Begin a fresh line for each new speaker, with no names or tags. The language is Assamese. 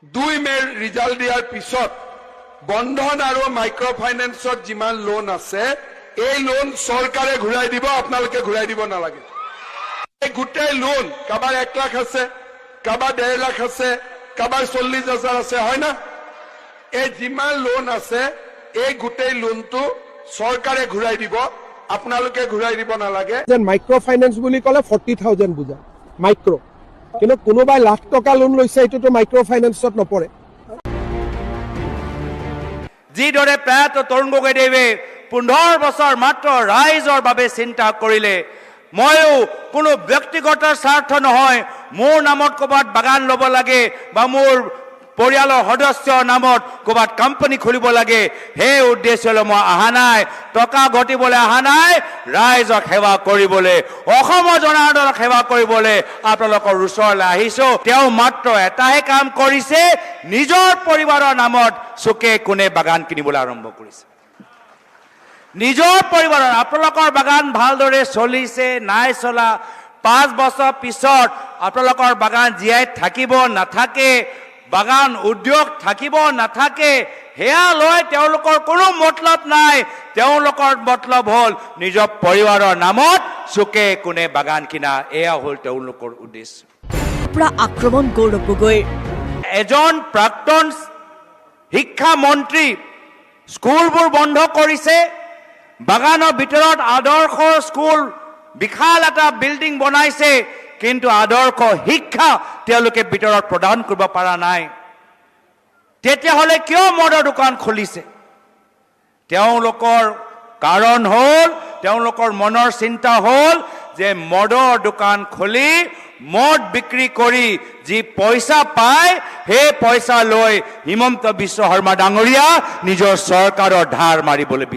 2 মেৰ ৰিজাল্ট দিয়াৰ পিছত বন্ধন আৰু মাইক্ৰ ফাইনেন্সত যিমান লোন আছে এই লোন চৰকাৰে ঘূৰাই দিব, আপোনালোকে ঘূৰাই দিব নালাগে। এই গোটেই লোন কাবাৰ 1 লাখ আছে, কাবাৰ 1.5 লাখ আছে, কাবাৰ 40,000 আছে, হয় না? এই যিমান লোন আছে এই গোটেই লোনটো চৰকাৰে ঘূৰাই দিব, আপোনালোকে ঘূৰাই দিব নালাগে।
মাইক্ৰ ফাইনেন্স বুলি ক'লে 40,000 বুজা মাইক্ৰ, কিন্তু কোনোবাই লাখ টকা লোন লৈছে এইটোতো মাইক্ৰ ফাইনেন্সত নপৰে।
যিদৰে প্ৰায়ত তৰুণ গগৈদেৱে 15 বছৰ মাত্ৰ ৰাইজৰ বাবে চিন্তা কৰিলে, ময়ো কোনো ব্যক্তিগত স্বাৰ্থ নহয় মোৰ নামত ক'ৰবাত বাগান ল'ব লাগে বা মোৰ পৰিয়ালৰ সদস্যৰ নামত ক'ৰবাত কোম্পানী খুলিব লাগে, সেই উদ্দেশ্যলৈ মই অহা নাই, টকা ঘটিবলৈ অহা নাই, ৰাইজক সেৱা কৰিবলৈ, অসমৰ জনসাধাৰণক সেৱা কৰিবলৈ আপোনালোকৰ ওচৰলৈ আহিছোঁ। তেওঁ মাত্ৰ এটাহে কাম কৰিছে, নিজৰ পৰিবাৰৰ নামত চুকে কোণে বাগান কিনিবলৈ আৰম্ভ কৰিছে। নিজৰ পৰিবাৰৰ আপোনালোকৰ বাগান ভালদৰে চলিছে নাই চলা, 5 বছৰ পিছত আপোনালোকৰ বাগান জীয়াই থাকিব নাথাকে, বাগান উদ্যোগ থাকিব নাথাকে, সেয়া লৈ তেওঁলোকৰ কোনো মতলব নাই। তেওঁলোকৰ মতলব হ'ল নিজৰ পৰিবাৰৰ নামত চুকে কোণে বাগান কিনা, এয়া হ'ল তেওঁলোকৰ উদ্দেশ্য।
আক্ৰমণ গৌৰৱ গগৈ,
এজন প্ৰাক্তন শিক্ষামন্ত্ৰী স্কুলবোৰ বন্ধ কৰিছে, বাগানৰ ভিতৰত আদৰ্শ স্কুল বিশাল এটা বিল্ডিং বনাইছে, কিন্তু আদৰ্শ শিক্ষা তেওঁলোকে ভিতৰত প্ৰদান কৰিব পৰা নাই। তেতিয়াহ'লে কিয় মদৰ দোকান খুলিছে? তেওঁলোকৰ কাৰণ হ'ল, তেওঁলোকৰ মনৰ চিন্তা হ'ল যে মদৰ দোকান খুলি মদ বিক্ৰী কৰি যি পইচা পায় সেই পইচা লৈ হিমন্ত বিশ্ব শৰ্মা ডাঙৰীয়া নিজৰ চৰকাৰৰ ধাৰ মাৰিবলৈ বিচাৰে।